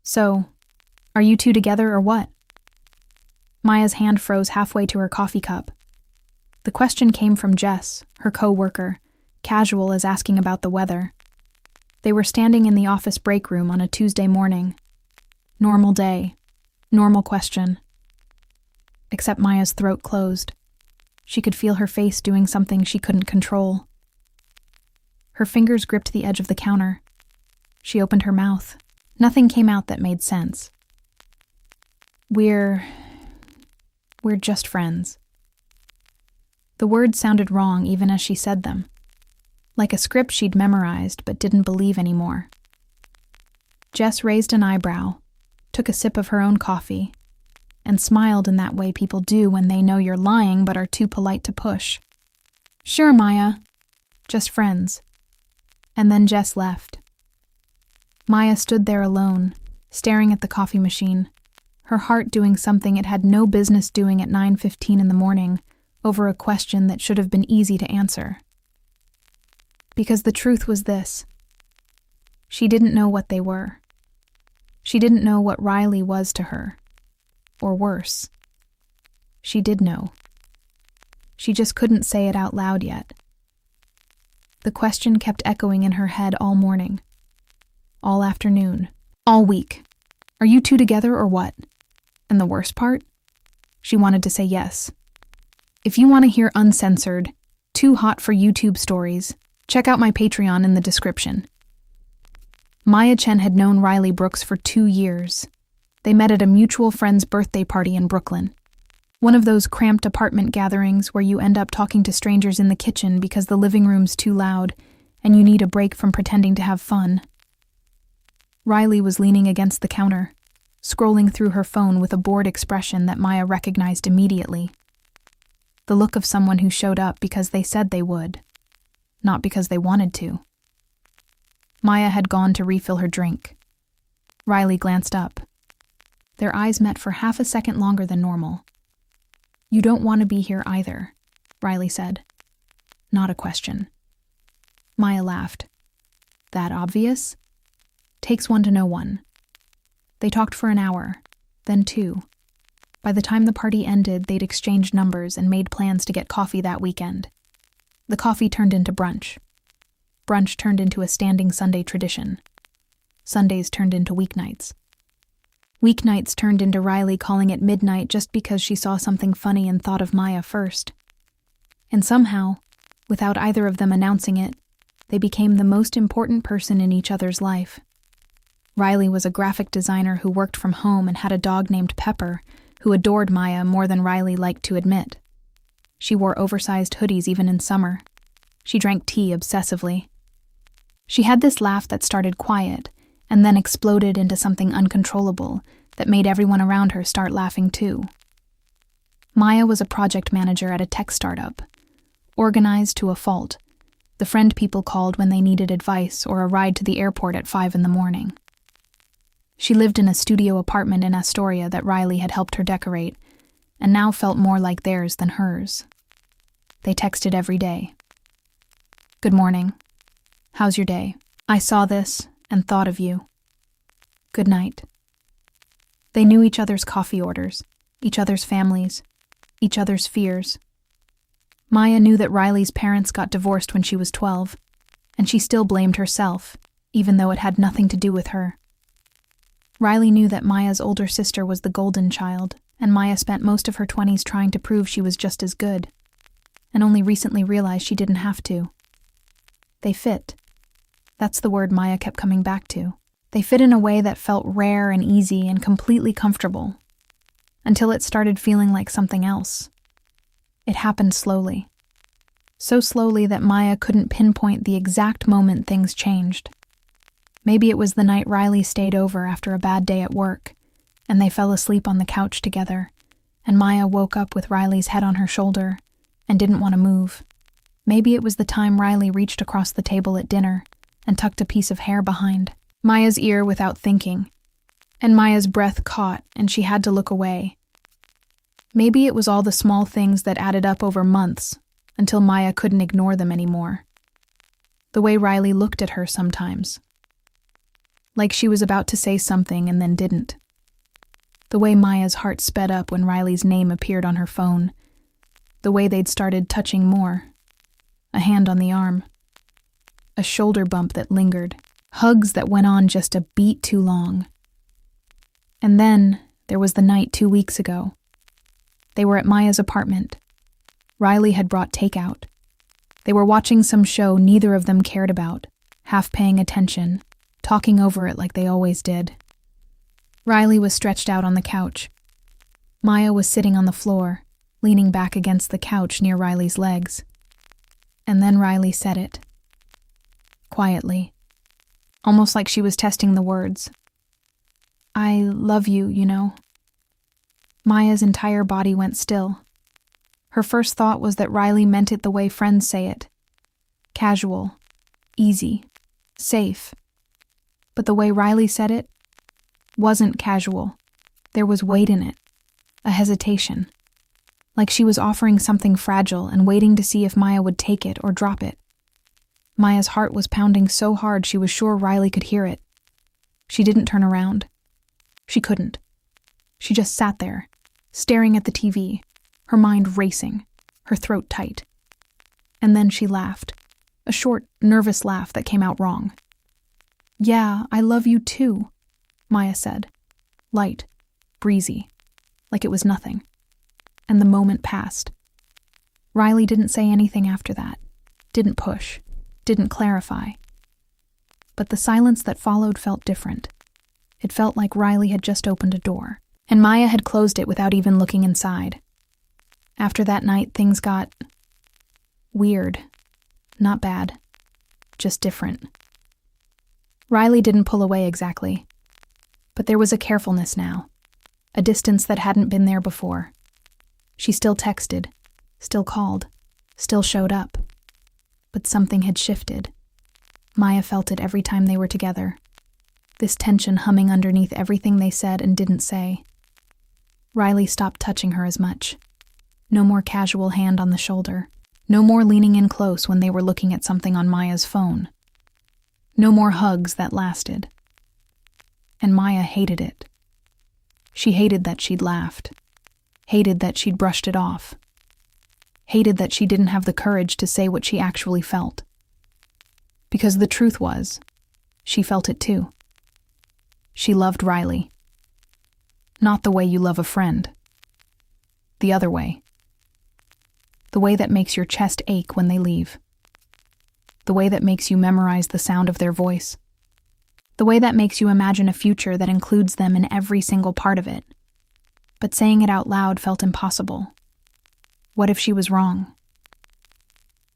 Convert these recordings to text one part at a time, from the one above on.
So, are you two together or what? Maya's hand froze halfway to her coffee cup. The question came from Jess, her co-worker, casual as asking about the weather. They were standing in the office break room on a Tuesday morning. Normal day. Normal question. Except Maya's throat closed. She could feel her face doing something she couldn't control. Her fingers gripped the edge of the counter. She opened her mouth. Nothing came out that made sense. We're just friends. The words sounded wrong even as she said them, like a script she'd memorized but didn't believe anymore. Jess raised an eyebrow, took a sip of her own coffee, and smiled in that way people do when they know you're lying but are too polite to push. Sure, Maya. Just friends. And then Jess left. Maya stood there alone, staring at the coffee machine, her heart doing something it had no business doing at 9:15 in the morning over a question that should have been easy to answer. Because the truth was this. She didn't know what they were. She didn't know what Riley was to her. Or worse. She did know. She just couldn't say it out loud yet. The question kept echoing in her head all morning. All afternoon. All week. Are you two together or what? And the worst part? She wanted to say yes. If you want to hear uncensored, too hot for YouTube stories, check out my Patreon in the description. Maya Chen had known Riley Brooks for 2 years. They met at a mutual friend's birthday party in Brooklyn. One of those cramped apartment gatherings where you end up talking to strangers in the kitchen because the living room's too loud and you need a break from pretending to have fun. Riley was leaning against the counter, scrolling through her phone with a bored expression that Maya recognized immediately. The look of someone who showed up because they said they would, not because they wanted to. Maya had gone to refill her drink. Riley glanced up. Their eyes met for half a second longer than normal. You don't want to be here either, Riley said. Not a question. Maya laughed. That obvious? Takes one to know one. They talked for an hour, then 2. By the time the party ended, they'd exchanged numbers and made plans to get coffee that weekend. The coffee turned into brunch. Brunch turned into a standing Sunday tradition. Sundays turned into weeknights. Weeknights turned into Riley calling it midnight just because she saw something funny and thought of Maya first. And somehow, without either of them announcing it, they became the most important person in each other's life. Riley was a graphic designer who worked from home and had a dog named Pepper, who adored Maya more than Riley liked to admit. She wore oversized hoodies even in summer. She drank tea obsessively. She had this laugh that started quiet and then exploded into something uncontrollable that made everyone around her start laughing too. Maya was a project manager at a tech startup, organized to a fault, the friend people called when they needed advice or a ride to the airport at 5 in the morning. She lived in a studio apartment in Astoria that Riley had helped her decorate, and now felt more like theirs than hers. They texted every day. Good morning. How's your day? I saw this and thought of you. Good night. They knew each other's coffee orders, each other's families, each other's fears. Maya knew that Riley's parents got divorced when she was 12, and she still blamed herself, even though it had nothing to do with her. Riley knew that Maya's older sister was the golden child, and Maya spent most of her 20s trying to prove she was just as good, and only recently realized she didn't have to. They fit. That's the word Maya kept coming back to. They fit in a way that felt rare and easy and completely comfortable, until it started feeling like something else. It happened slowly. So slowly that Maya couldn't pinpoint the exact moment things changed. Maybe it was the night Riley stayed over after a bad day at work, and they fell asleep on the couch together, and Maya woke up with Riley's head on her shoulder and didn't want to move. Maybe it was the time Riley reached across the table at dinner and tucked a piece of hair behind Maya's ear without thinking, and Maya's breath caught and she had to look away. Maybe it was all the small things that added up over months until Maya couldn't ignore them anymore. The way Riley looked at her sometimes. Like she was about to say something and then didn't. The way Maya's heart sped up when Riley's name appeared on her phone. The way they'd started touching more. A hand on the arm. A shoulder bump that lingered. Hugs that went on just a beat too long. And then there was the night 2 weeks ago. They were at Maya's apartment. Riley had brought takeout. They were watching some show neither of them cared about, half paying attention, talking over it like they always did. Riley was stretched out on the couch. Maya was sitting on the floor, leaning back against the couch near Riley's legs. And then Riley said it. Quietly. Almost like she was testing the words. I love you, you know. Maya's entire body went still. Her first thought was that Riley meant it the way friends say it. Casual, easy, safe. But the way Riley said it wasn't casual. There was weight in it, a hesitation. Like she was offering something fragile and waiting to see if Maya would take it or drop it. Maya's heart was pounding so hard she was sure Riley could hear it. She didn't turn around. She couldn't. She just sat there, staring at the TV, her mind racing, her throat tight. And then she laughed, a short, nervous laugh that came out wrong. Yeah, I love you too, Maya said, light, breezy, like it was nothing. And the moment passed. Riley didn't say anything after that, didn't push, didn't clarify. But the silence that followed felt different. It felt like Riley had just opened a door, and Maya had closed it without even looking inside. After that night, things got weird. Not bad, just different. Riley didn't pull away exactly, but there was a carefulness now, a distance that hadn't been there before. She still texted, still called, still showed up. But something had shifted. Maya felt it every time they were together. This tension humming underneath everything they said and didn't say. Riley stopped touching her as much. No more casual hand on the shoulder. No more leaning in close when they were looking at something on Maya's phone. No more hugs that lasted. And Maya hated it. She hated that she'd laughed. Hated that she'd brushed it off. Hated that she didn't have the courage to say what she actually felt. Because the truth was, she felt it too. She loved Riley. Not the way you love a friend. The other way. The way that makes your chest ache when they leave. The way that makes you memorize the sound of their voice. The way that makes you imagine a future that includes them in every single part of it. But saying it out loud felt impossible. What if she was wrong?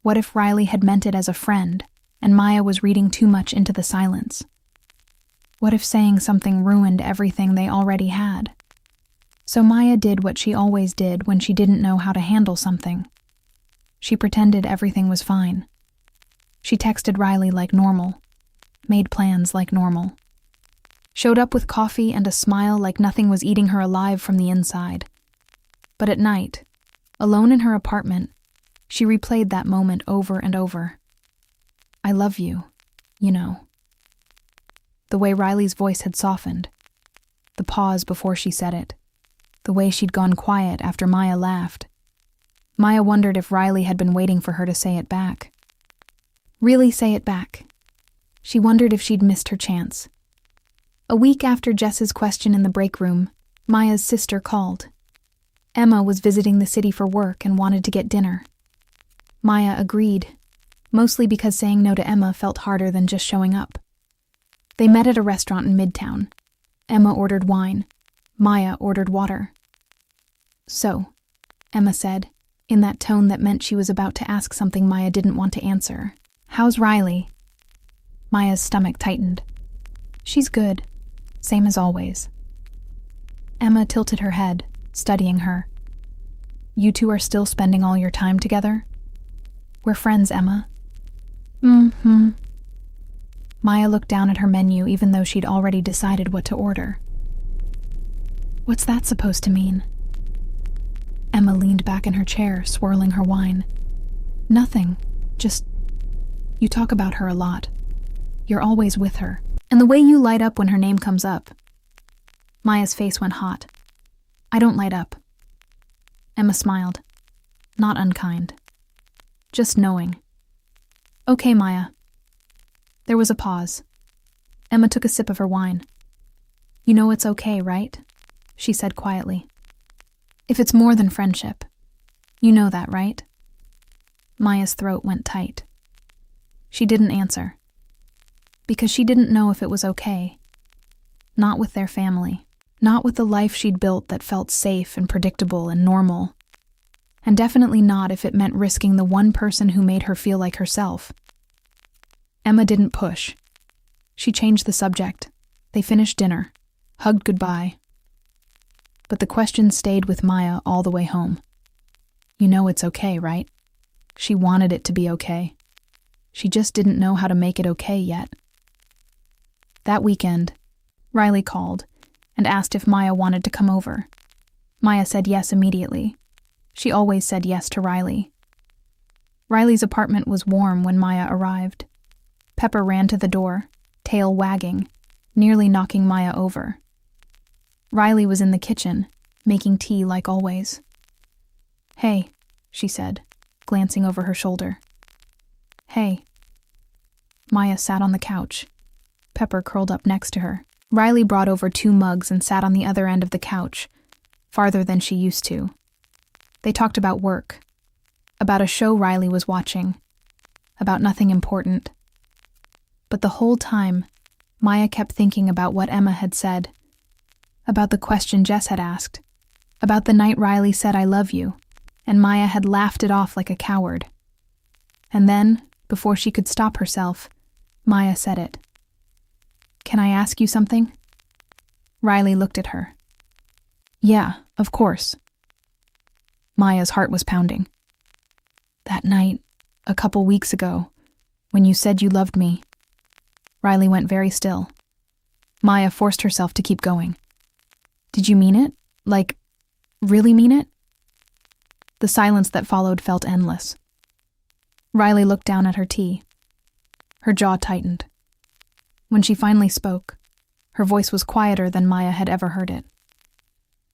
What if Riley had meant it as a friend, and Maya was reading too much into the silence? What if saying something ruined everything they already had? So Maya did what she always did when she didn't know how to handle something. She pretended everything was fine. She texted Riley like normal, made plans like normal. Showed up with coffee and a smile like nothing was eating her alive from the inside. But at night, alone in her apartment, she replayed that moment over and over. I love you, you know. The way Riley's voice had softened. The pause before she said it. The way she'd gone quiet after Maya laughed. Maya wondered if Riley had been waiting for her to say it back. Really say it back. She wondered if she'd missed her chance. A week after Jess's question in the break room, Maya's sister called. Emma was visiting the city for work and wanted to get dinner. Maya agreed, mostly because saying no to Emma felt harder than just showing up. They met at a restaurant in Midtown. Emma ordered wine. Maya ordered water. So, Emma said, in that tone that meant she was about to ask something Maya didn't want to answer. How's Riley? Maya's stomach tightened. She's good, same as always. Emma tilted her head, studying her. You two are still spending all your time together? We're friends, Emma. Mm-hmm. Maya looked down at her menu even though she'd already decided what to order. What's that supposed to mean? Emma leaned back in her chair, swirling her wine. Nothing, just... You talk about her a lot. You're always with her. And the way you light up when her name comes up. Maya's face went hot. I don't light up. Emma smiled. Not unkind. Just knowing. Okay, Maya. There was a pause. Emma took a sip of her wine. You know it's okay, right? She said quietly. If it's more than friendship. You know that, right? Maya's throat went tight. She didn't answer. Because she didn't know if it was okay. Not with their family. Not with the life she'd built that felt safe and predictable and normal. And definitely not if it meant risking the one person who made her feel like herself. Emma didn't push. She changed the subject. They finished dinner, hugged goodbye. But the question stayed with Maya all the way home. You know it's okay, right? She wanted it to be okay. She just didn't know how to make it okay yet. That weekend, Riley called and asked if Maya wanted to come over. Maya said yes immediately. She always said yes to Riley. Riley's apartment was warm when Maya arrived. Pepper ran to the door, tail wagging, nearly knocking Maya over. Riley was in the kitchen, making tea like always. Hey, she said, glancing over her shoulder. Hey. Maya sat on the couch. Pepper curled up next to her. Riley brought over 2 mugs and sat on the other end of the couch, farther than she used to. They talked about work, about a show Riley was watching, about nothing important. But the whole time, Maya kept thinking about what Emma had said, about the question Jess had asked, about the night Riley said I love you, and Maya had laughed it off like a coward. And then, before she could stop herself, Maya said it. Can I ask you something? Riley looked at her. Yeah, of course. Maya's heart was pounding. That night, a couple weeks ago, when you said you loved me. Riley went very still. Maya forced herself to keep going. Did you mean it? Like, really mean it? The silence that followed felt endless. Riley looked down at her tea. Her jaw tightened. When she finally spoke, her voice was quieter than Maya had ever heard it.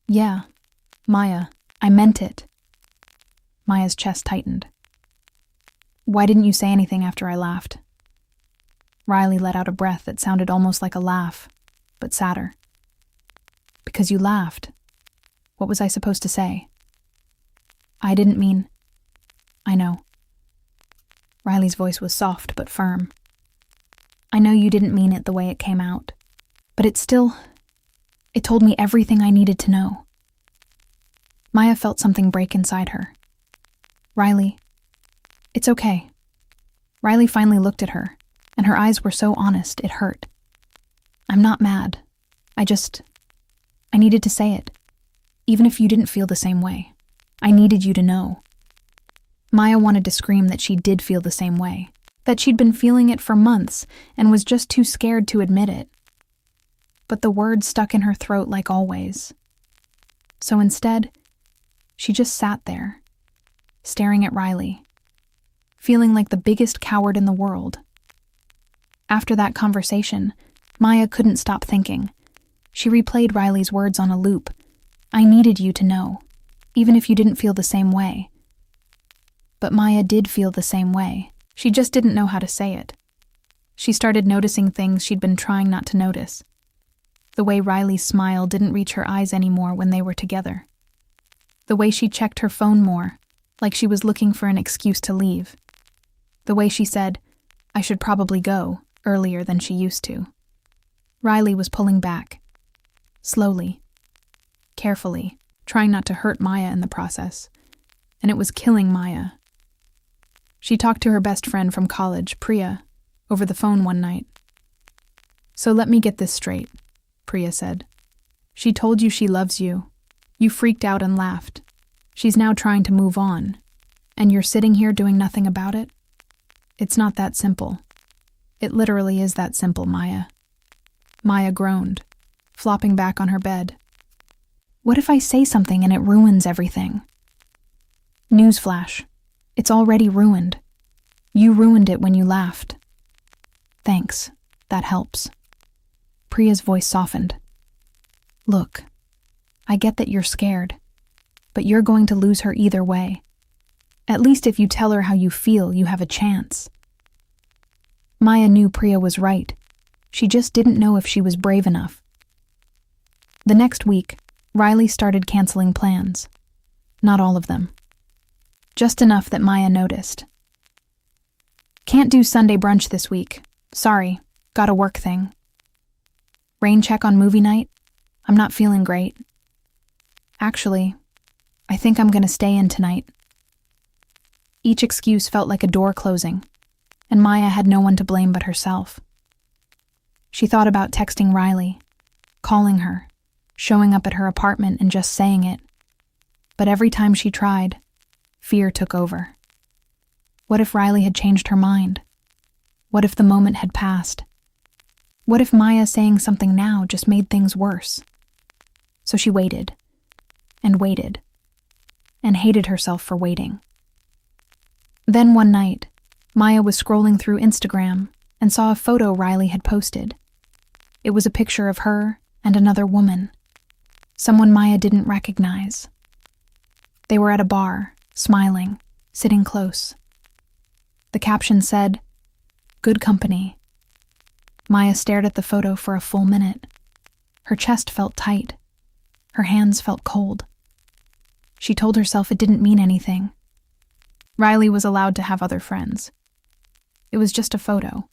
Yeah, Maya, I meant it. Maya's chest tightened. Why didn't you say anything after I laughed? Riley let out a breath that sounded almost like a laugh, but sadder. Because you laughed. What was I supposed to say? I didn't mean... I know. Riley's voice was soft but firm. I know you didn't mean it the way it came out, but it told me everything I needed to know. Maya felt something break inside her. Riley, it's okay. Riley finally looked at her, and her eyes were so honest it hurt. I'm not mad. I needed to say it. Even if you didn't feel the same way. I needed you to know. Maya wanted to scream that she did feel the same way, that she'd been feeling it for months and was just too scared to admit it. But the words stuck in her throat like always. So instead, she just sat there, staring at Riley, feeling like the biggest coward in the world. After that conversation, Maya couldn't stop thinking. She replayed Riley's words on a loop. I needed you to know, even if you didn't feel the same way. But Maya did feel the same way. She just didn't know how to say it. She started noticing things she'd been trying not to notice. The way Riley's smile didn't reach her eyes anymore when they were together. The way she checked her phone more, like she was looking for an excuse to leave. The way she said, I should probably go, earlier than she used to. Riley was pulling back. Slowly. Carefully, trying not to hurt Maya in the process. And it was killing Maya. She talked to her best friend from college, Priya, over the phone one night. So let me get this straight, Priya said. She told you she loves you. You freaked out and laughed. She's now trying to move on. And you're sitting here doing nothing about it? It's not that simple. It literally is that simple, Maya. Maya groaned, flopping back on her bed. What if I say something and it ruins everything? Newsflash. It's already ruined. You ruined it when you laughed. Thanks. That helps. Priya's voice softened. Look, I get that you're scared, but you're going to lose her either way. At least if you tell her how you feel, you have a chance. Maya knew Priya was right. She just didn't know if she was brave enough. The next week, Riley started canceling plans. Not all of them. Just enough that Maya noticed. Can't do Sunday brunch this week. Sorry, got a work thing. Rain check on movie night? I'm not feeling great. Actually, I think I'm gonna stay in tonight. Each excuse felt like a door closing, and Maya had no one to blame but herself. She thought about texting Riley, calling her, showing up at her apartment and just saying it. But every time she tried, fear took over. What if Riley had changed her mind? What if the moment had passed? What if Maya saying something now just made things worse? So she waited, and hated herself for waiting. Then one night, Maya was scrolling through Instagram and saw a photo Riley had posted. It was a picture of her and another woman, someone Maya didn't recognize. They were at a bar, smiling, sitting close. The caption said, "Good company." Maya stared at the photo for a full minute. Her chest felt tight. Her hands felt cold. She told herself it didn't mean anything. Riley was allowed to have other friends. It was just a photo.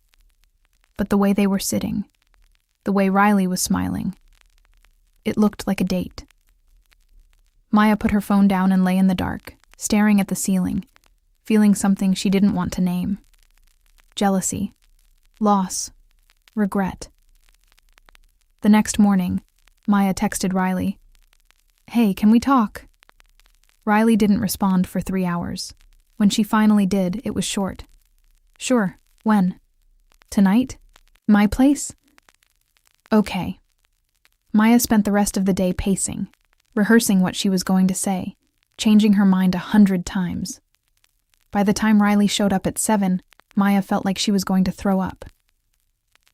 But the way they were sitting, the way Riley was smiling, it looked like a date. Maya put her phone down and lay in the dark, staring at the ceiling, feeling something she didn't want to name. Jealousy, loss, regret. The next morning, Maya texted Riley, "Hey, can we talk?" Riley didn't respond for 3 hours. When she finally did, it was short. "Sure, when? Tonight? My place?" "Okay." Maya spent the rest of the day pacing, rehearsing what she was going to say, changing her mind 100 times. By the time Riley showed up at 7, Maya felt like she was going to throw up.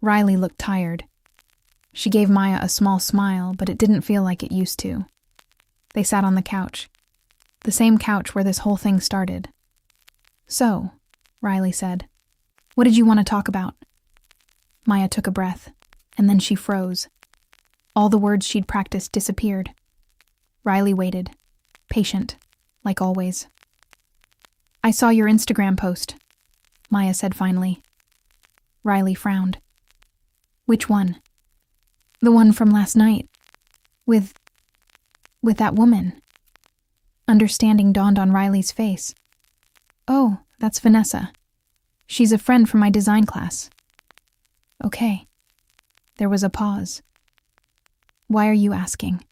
Riley looked tired. She gave Maya a small smile, but it didn't feel like it used to. They sat on the couch. The same couch where this whole thing started. "So," Riley said, "what did you want to talk about?" Maya took a breath, and then she froze. All the words she'd practiced disappeared. Riley waited, patient, like always. "I saw your Instagram post," Maya said finally. Riley frowned. "Which one?" "The one from last night. With that woman." Understanding dawned on Riley's face. "Oh, that's Vanessa. She's a friend from my design class." "Okay." There was a pause. "Why are you asking?"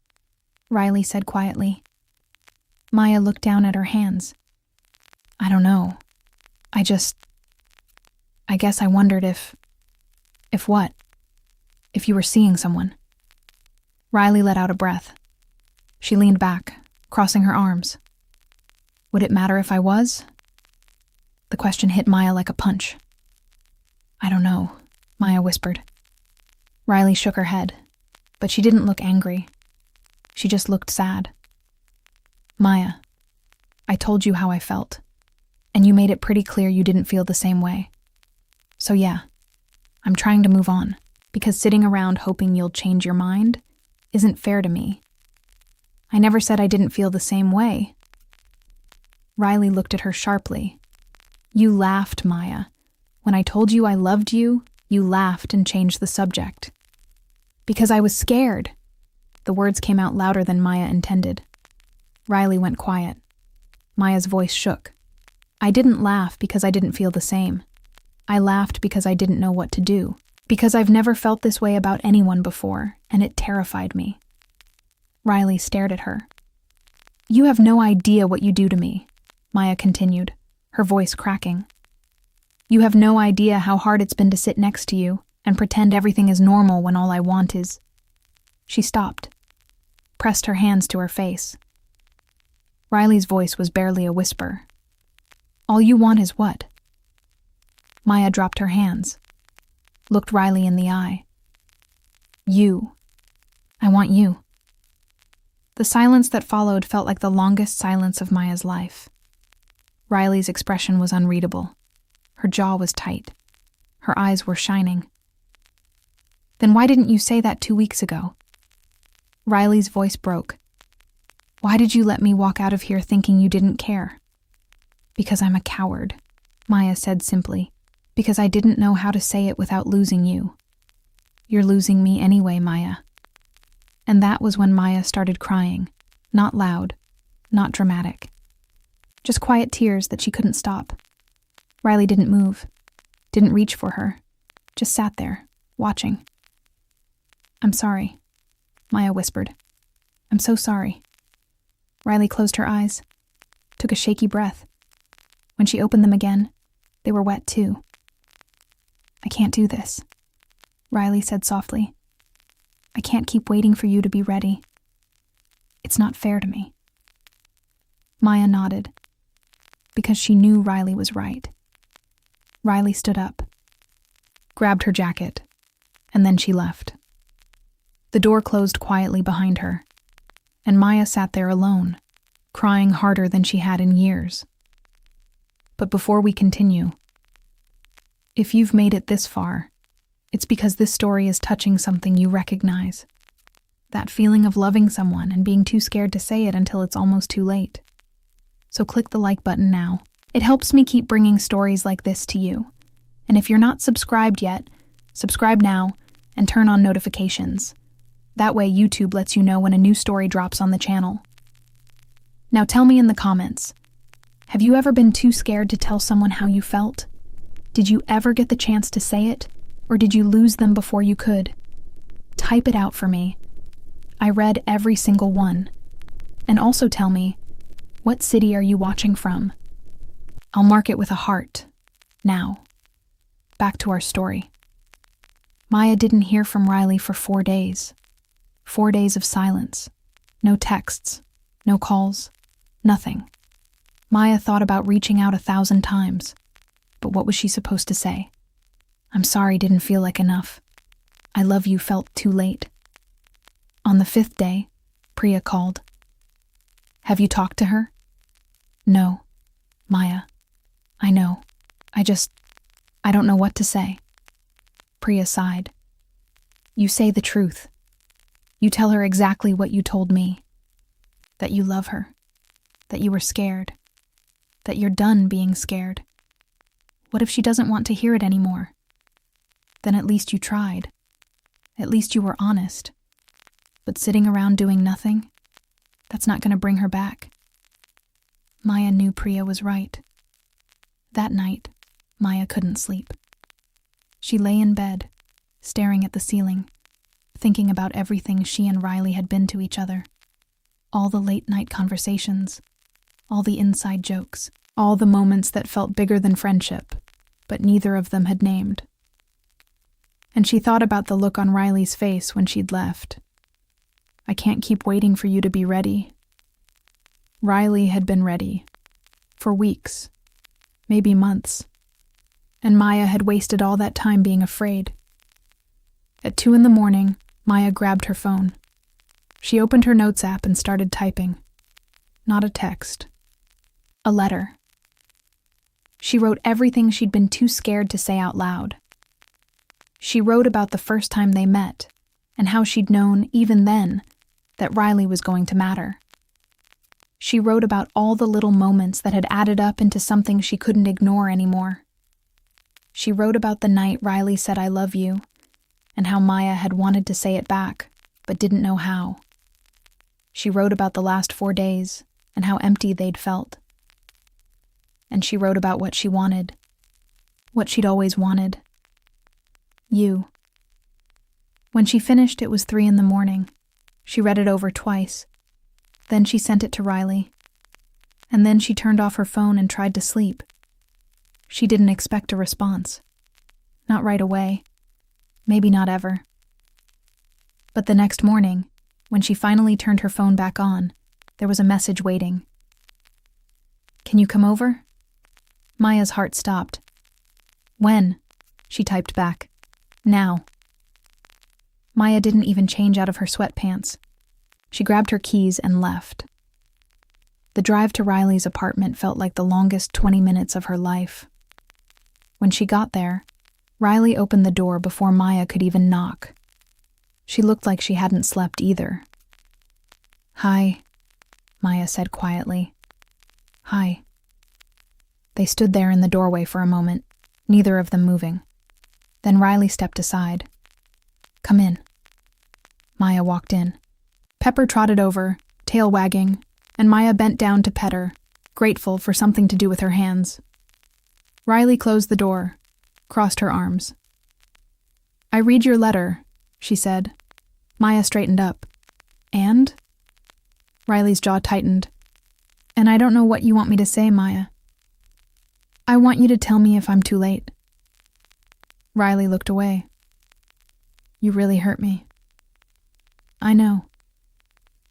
Riley said quietly. Maya looked down at her hands. "I don't know. I guess I wondered if what? If you were seeing someone." Riley let out a breath. She leaned back, crossing her arms. "Would it matter if I was?" The question hit Maya like a punch. "I don't know," Maya whispered. Riley shook her head, but she didn't look angry. She just looked sad. "Maya, I told you how I felt, and you made it pretty clear you didn't feel the same way. So yeah, I'm trying to move on, because sitting around hoping you'll change your mind isn't fair to me. I never said I didn't feel the same way." Riley looked at her sharply. "You laughed, Maya. When I told you I loved you, you laughed and changed the subject." "Because I was scared." The words came out louder than Maya intended. Riley went quiet. Maya's voice shook. "I didn't laugh because I didn't feel the same. I laughed because I didn't know what to do. Because I've never felt this way about anyone before, and it terrified me." Riley stared at her. "You have no idea what you do to me," Maya continued, her voice cracking. "You have no idea how hard it's been to sit next to you and pretend everything is normal when all I want is—" She stopped, pressed her hands to her face. Riley's voice was barely a whisper. "All you want is what?" Maya dropped her hands, looked Riley in the eye. You. I want you. The silence that followed felt like the longest silence of Maya's life. Riley's expression was unreadable. Her jaw was tight. Her eyes were shining. Then why didn't you say that 2 weeks ago? Riley's voice broke. Why did you let me walk out of here thinking you didn't care? Because I'm a coward, Maya said simply. Because I didn't know how to say it without losing you. You're losing me anyway, Maya. And that was when Maya started crying. Not loud, not dramatic. Just quiet tears that she couldn't stop. Riley didn't move, didn't reach for her, just sat there, watching. I'm sorry, Maya whispered. I'm so sorry. Riley closed her eyes, took a shaky breath. When she opened them again, they were wet too. I can't do this, Riley said softly. I can't keep waiting for you to be ready. It's not fair to me. Maya nodded, because she knew Riley was right. Riley stood up, grabbed her jacket, and then she left. The door closed quietly behind her, and Maya sat there alone, crying harder than she had in years. But before we continue, if you've made it this far, it's because this story is touching something you recognize. That feeling of loving someone and being too scared to say it until it's almost too late. So click the like button now. It helps me keep bringing stories like this to you. And if you're not subscribed yet, subscribe now and turn on notifications. That way YouTube lets you know when a new story drops on the channel. Now tell me in the comments, have you ever been too scared to tell someone how you felt? Did you ever get the chance to say it, or did you lose them before you could? Type it out for me. I read every single one. And also tell me, what city are you watching from? I'll mark it with a heart. Now, back to our story. Maya didn't hear from Riley for 4 days. 4 days of silence. No texts, no calls, nothing. Maya thought about reaching out 1,000 times. But what was she supposed to say? I'm sorry didn't feel like enough. I love you felt too late. On the 5th day, Priya called. Have you talked to her? No, Maya. I know. I don't know what to say. Priya sighed. You say the truth. You tell her exactly what you told me. That you love her. That you were scared. That you're done being scared. What if she doesn't want to hear it anymore? Then at least you tried. At least you were honest. But sitting around doing nothing, that's not going to bring her back. Maya knew Priya was right. That night, Maya couldn't sleep. She lay in bed, staring at the ceiling, thinking about everything she and Riley had been to each other. All the late-night conversations, all the inside jokes, all the moments that felt bigger than friendship, but neither of them had named. And she thought about the look on Riley's face when she'd left. I can't keep waiting for you to be ready. Riley had been ready. For weeks. Maybe months. And Maya had wasted all that time being afraid. At 2 a.m, Maya grabbed her phone. She opened her notes app and started typing. Not a text. A letter. She wrote everything she'd been too scared to say out loud. She wrote about the first time they met, and how she'd known, even then, that Riley was going to matter. She wrote about all the little moments that had added up into something she couldn't ignore anymore. She wrote about the night Riley said I love you, and how Maya had wanted to say it back, but didn't know how. She wrote about the last 4 days, and how empty they'd felt. And she wrote about what she wanted. What she'd always wanted. You. When she finished, it was 3 a.m. She read it over twice. Then she sent it to Riley. And then she turned off her phone and tried to sleep. She didn't expect a response. Not right away. Maybe not ever. But the next morning, when she finally turned her phone back on, there was a message waiting. Can you come over? Maya's heart stopped. When? She typed back. Now. Maya didn't even change out of her sweatpants. She grabbed her keys and left. The drive to Riley's apartment felt like the longest 20 minutes of her life. When she got there, Riley opened the door before Maya could even knock. She looked like she hadn't slept either. "Hi," Maya said quietly. "Hi." They stood there in the doorway for a moment, neither of them moving. Then Riley stepped aside. "Come in." Maya walked in. Pepper trotted over, tail wagging, and Maya bent down to pet her, grateful for something to do with her hands. Riley closed the door, crossed her arms. "I read your letter," she said. Maya straightened up. "And?" Riley's jaw tightened. "And I don't know what you want me to say, Maya. I want you to tell me if I'm too late." Riley looked away. "You really hurt me." "I know.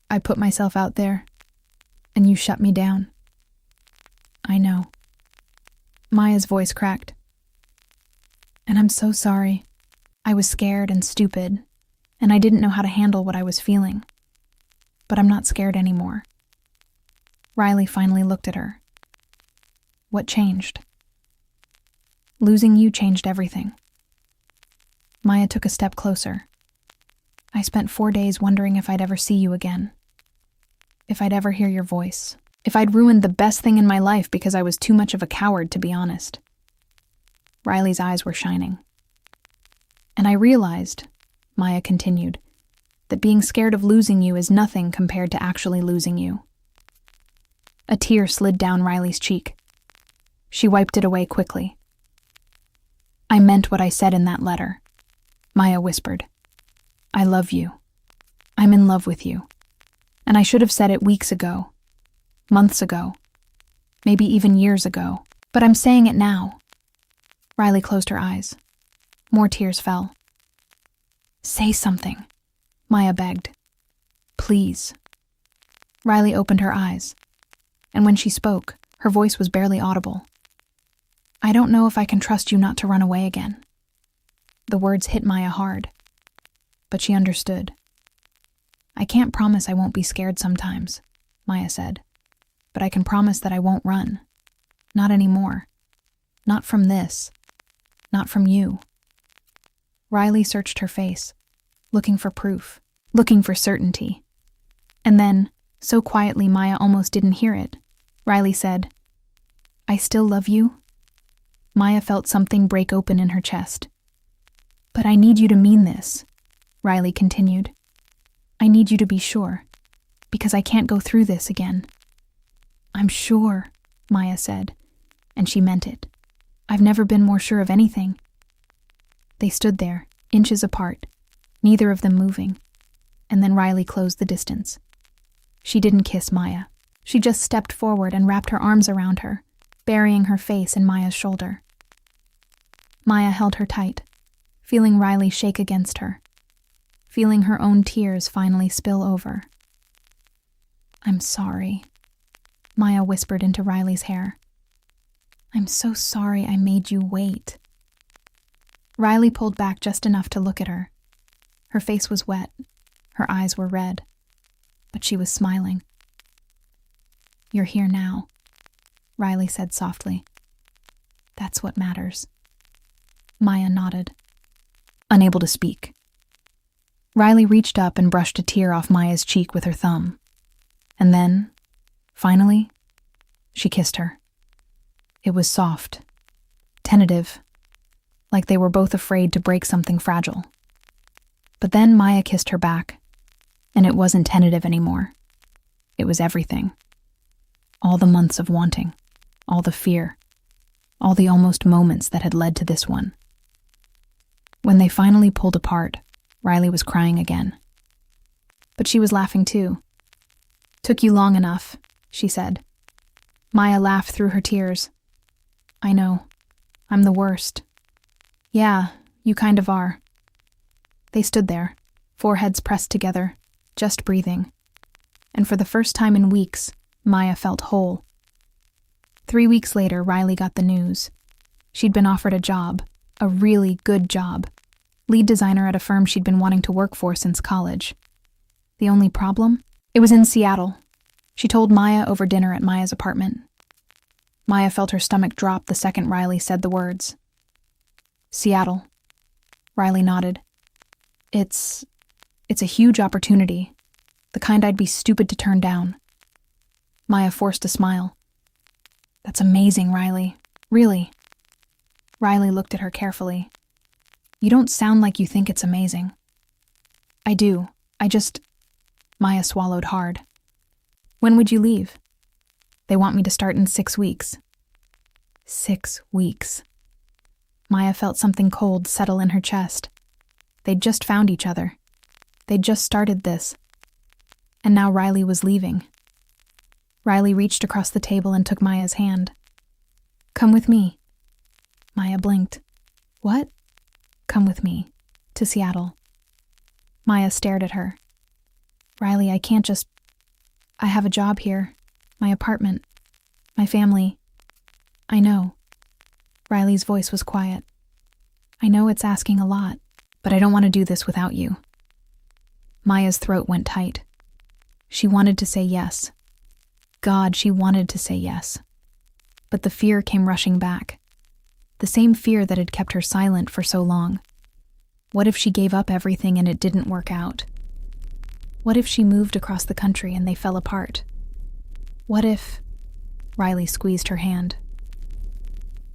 I put myself out there, and you shut me down." "I know." Maya's voice cracked. "And I'm so sorry. I was scared and stupid, and I didn't know how to handle what I was feeling. But I'm not scared anymore." Riley finally looked at her. "What changed?" "Losing you changed everything." Maya took a step closer. "I spent 4 days wondering if I'd ever see you again. If I'd ever hear your voice. If I'd ruined the best thing in my life because I was too much of a coward, to be honest." Riley's eyes were shining. "And I realized," Maya continued, "that being scared of losing you is nothing compared to actually losing you." A tear slid down Riley's cheek. She wiped it away quickly. "I meant what I said in that letter," Maya whispered. "I love you. I'm in love with you. And I should have said it weeks ago, months ago, maybe even years ago, but I'm saying it now." Riley closed her eyes. More tears fell. "Say something," Maya begged. "Please." Riley opened her eyes, and when she spoke, her voice was barely audible. "I don't know if I can trust you not to run away again." The words hit Maya hard, but she understood. "I can't promise I won't be scared sometimes," Maya said, "but I can promise that I won't run. Not anymore. Not from this. Not from you." Riley searched her face, looking for proof, looking for certainty. And then, so quietly Maya almost didn't hear it, Riley said, "I still love you?" Maya felt something break open in her chest. "But I need you to mean this," Riley continued. "I need you to be sure, because I can't go through this again." "I'm sure," Maya said, and she meant it. "I've never been more sure of anything." They stood there, inches apart, neither of them moving, and then Riley closed the distance. She didn't kiss Maya. She just stepped forward and wrapped her arms around her, burying her face in Maya's shoulder. Maya held her tight, feeling Riley shake against her, feeling her own tears finally spill over. "I'm sorry," Maya whispered into Riley's hair. "I'm so sorry I made you wait." Riley pulled back just enough to look at her. Her face was wet, her eyes were red, but she was smiling. "You're here now," Riley said softly. "That's what matters." Maya nodded, unable to speak. Riley reached up and brushed a tear off Maya's cheek with her thumb. And then, finally, she kissed her. It was soft, tentative, like they were both afraid to break something fragile. But then Maya kissed her back, and it wasn't tentative anymore. It was everything. All the months of wanting, all the fear, all the almost moments that had led to this one. When they finally pulled apart, Riley was crying again. But she was laughing too. "Took you long enough," she said. Maya laughed through her tears. "I know. I'm the worst." "Yeah, you kind of are." They stood there, foreheads pressed together, just breathing. And for the first time in weeks, Maya felt whole. 3 weeks later, Riley got the news. She'd been offered a job, a really good job, lead designer at a firm she'd been wanting to work for since college. The only problem? It was in Seattle. She told Maya over dinner at Maya's apartment. Maya felt her stomach drop the second Riley said the words. Seattle. Riley nodded. It's a huge opportunity, the kind I'd be stupid to turn down. Maya forced a smile. That's amazing, Riley. Really. Riley looked at her carefully. You don't sound like you think it's amazing. I do. Maya swallowed hard. When would you leave? They want me to start in 6 weeks. 6 weeks. Maya felt something cold settle in her chest. They'd just found each other. They'd just started this. And now Riley was leaving. Riley reached across the table and took Maya's hand. Come with me. Maya blinked. What? Come with me. To Seattle. Maya stared at her. Riley, I can't just... I have a job here. My apartment. My family. I know. Riley's voice was quiet. I know it's asking a lot, but I don't want to do this without you. Maya's throat went tight. She wanted to say yes. God, she wanted to say yes. But the fear came rushing back. The same fear that had kept her silent for so long. What if she gave up everything and it didn't work out? What if she moved across the country and they fell apart? What if... Riley squeezed her hand.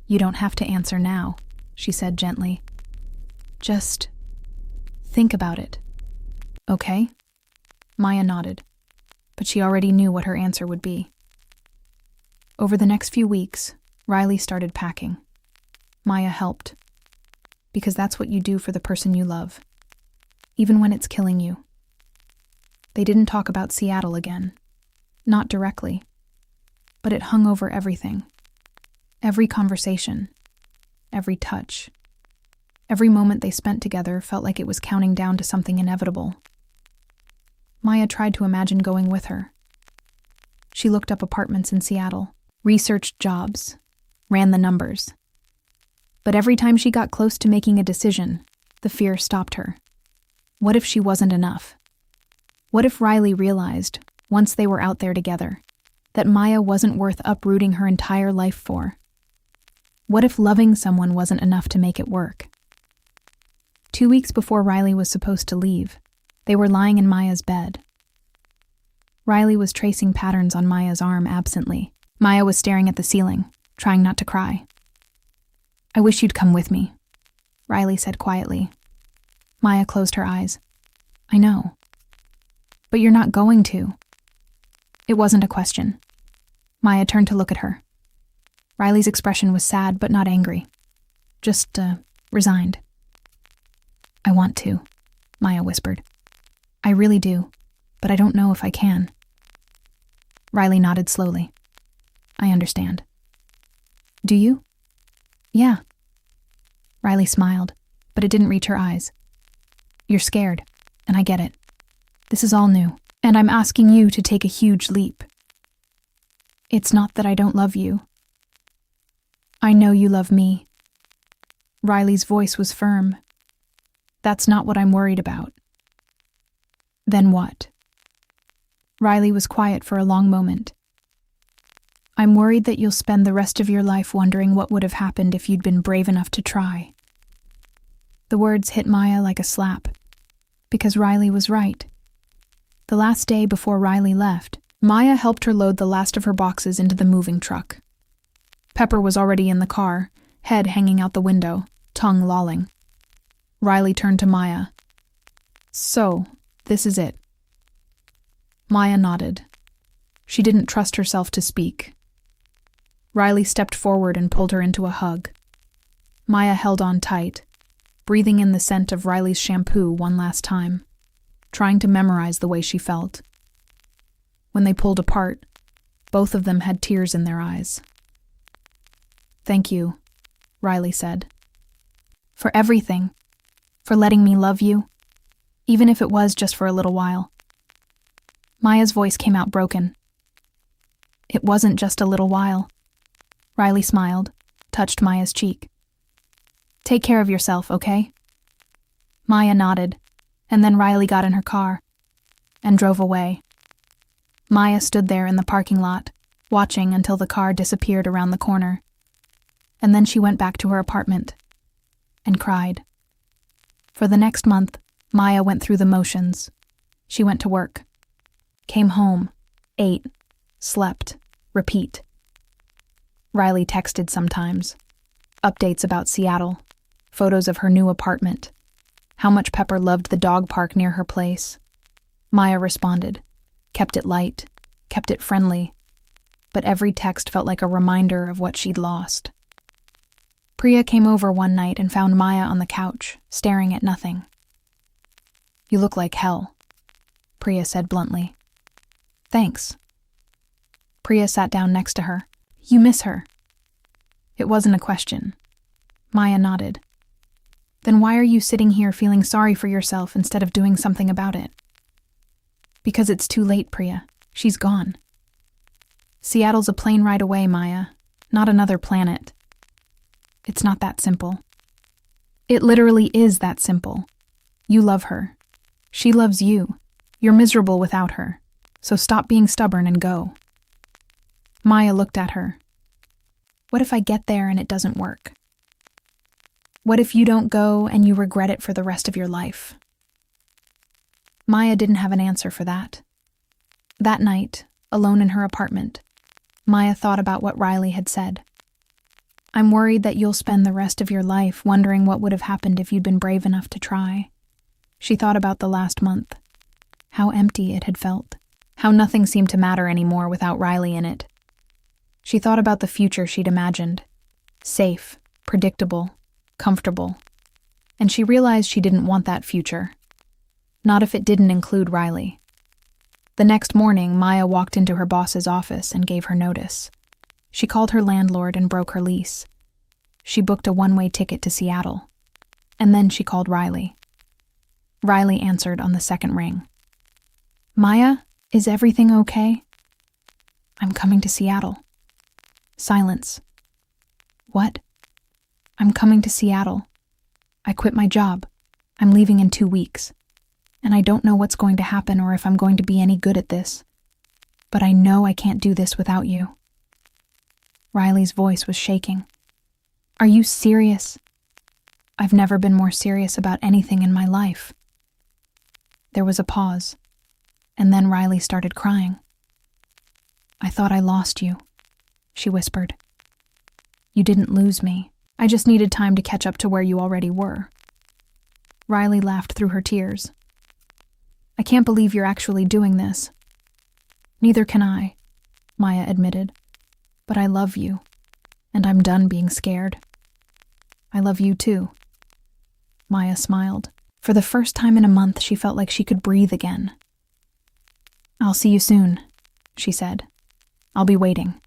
You don't have to answer now, she said gently. Just think about it. Okay? Maya nodded, but she already knew what her answer would be. Over the next few weeks, Riley started packing. Maya helped. Because that's what you do for the person you love, even when it's killing you. They didn't talk about Seattle again. Not directly. But it hung over everything. Every conversation. Every touch. Every moment they spent together felt like it was counting down to something inevitable. Maya tried to imagine going with her. She looked up apartments in Seattle, researched jobs, ran the numbers. But every time she got close to making a decision, the fear stopped her. What if she wasn't enough? What if Riley realized, once they were out there together, that Maya wasn't worth uprooting her entire life for? What if loving someone wasn't enough to make it work? 2 weeks before Riley was supposed to leave, they were lying in Maya's bed. Riley was tracing patterns on Maya's arm absently. Maya was staring at the ceiling, trying not to cry. I wish you'd come with me, Riley said quietly. Maya closed her eyes. I know. But you're not going to. It wasn't a question. Maya turned to look at her. Riley's expression was sad but not angry. Just, resigned. I want to, Maya whispered. I really do, but I don't know if I can. Riley nodded slowly. I understand. Do you? Yeah. Riley smiled, but it didn't reach her eyes. You're scared, and I get it. This is all new, and I'm asking you to take a huge leap. It's not that I don't love you. I know you love me. Riley's voice was firm. That's not what I'm worried about. Then what? Riley was quiet for a long moment. I'm worried that you'll spend the rest of your life wondering what would have happened if you'd been brave enough to try. The words hit Maya like a slap, because Riley was right. The last day before Riley left, Maya helped her load the last of her boxes into the moving truck. Pepper was already in the car, head hanging out the window, tongue lolling. Riley turned to Maya. So, this is it. Maya nodded. She didn't trust herself to speak. Riley stepped forward and pulled her into a hug. Maya held on tight, breathing in the scent of Riley's shampoo one last time, trying to memorize the way she felt. When they pulled apart, both of them had tears in their eyes. Thank you, Riley said. For everything. For letting me love you, even if it was just for a little while. Maya's voice came out broken. It wasn't just a little while. Riley smiled, touched Maya's cheek. Take care of yourself, okay? Maya nodded, and then Riley got in her car and drove away. Maya stood there in the parking lot, watching until the car disappeared around the corner. And then she went back to her apartment and cried. For the next month, Maya went through the motions. She went to work, came home, ate, slept, repeat. Riley texted sometimes. Updates about Seattle, photos of her new apartment, how much Pepper loved the dog park near her place. Maya responded, kept it light, kept it friendly, but every text felt like a reminder of what she'd lost. Priya came over one night and found Maya on the couch, staring at nothing. "You look like hell," Priya said bluntly. "Thanks." Priya sat down next to her. "You miss her." It wasn't a question. Maya nodded. "Then why are you sitting here feeling sorry for yourself instead of doing something about it?" "Because it's too late, Priya. She's gone." "Seattle's a plane ride away, Maya, not another planet." "It's not that simple." "It literally is that simple. You love her. She loves you. You're miserable without her. So stop being stubborn and go." Maya looked at her. "What if I get there and it doesn't work? What if you don't go and you regret it for the rest of your life?" Maya didn't have an answer for that. That night, alone in her apartment, Maya thought about what Riley had said. "I'm worried that you'll spend the rest of your life wondering what would have happened if you'd been brave enough to try." She thought about the last month, how empty it had felt, how nothing seemed to matter anymore without Riley in it. She thought about the future she'd imagined, safe, predictable, comfortable, and she realized she didn't want that future. Not if it didn't include Riley. The next morning, Maya walked into her boss's office and gave her notice. She called her landlord and broke her lease. She booked a one-way ticket to Seattle. And then she called Riley. Riley answered on the second ring. "Maya, is everything okay?" "I'm coming to Seattle." Silence. "What?" "I'm coming to Seattle. I quit my job. I'm leaving in 2 weeks. And I don't know what's going to happen or if I'm going to be any good at this. But I know I can't do this without you." Riley's voice was shaking. "Are you serious?" "I've never been more serious about anything in my life." There was a pause, and then Riley started crying. "I thought I lost you," she whispered. "You didn't lose me. I just needed time to catch up to where you already were." Riley laughed through her tears. "I can't believe you're actually doing this." "Neither can I," Maya admitted. "But I love you, and I'm done being scared." "I love you too." Maya smiled. For the first time in a month, she felt like she could breathe again. "I'll see you soon," she said. "I'll be waiting."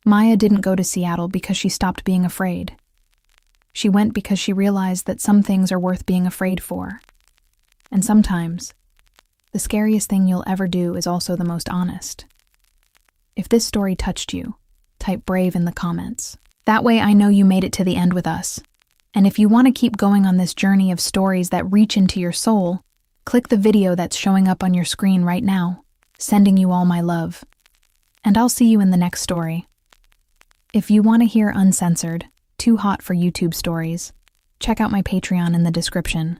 Maya didn't go to Seattle because she stopped being afraid. She went because she realized that some things are worth being afraid for. And sometimes, the scariest thing you'll ever do is also the most honest. If this story touched you, type brave in the comments. That way I know you made it to the end with us. And if you want to keep going on this journey of stories that reach into your soul, click the video that's showing up on your screen right now, sending you all my love. And I'll see you in the next story. If you want to hear uncensored, too hot for YouTube stories, check out my Patreon in the description.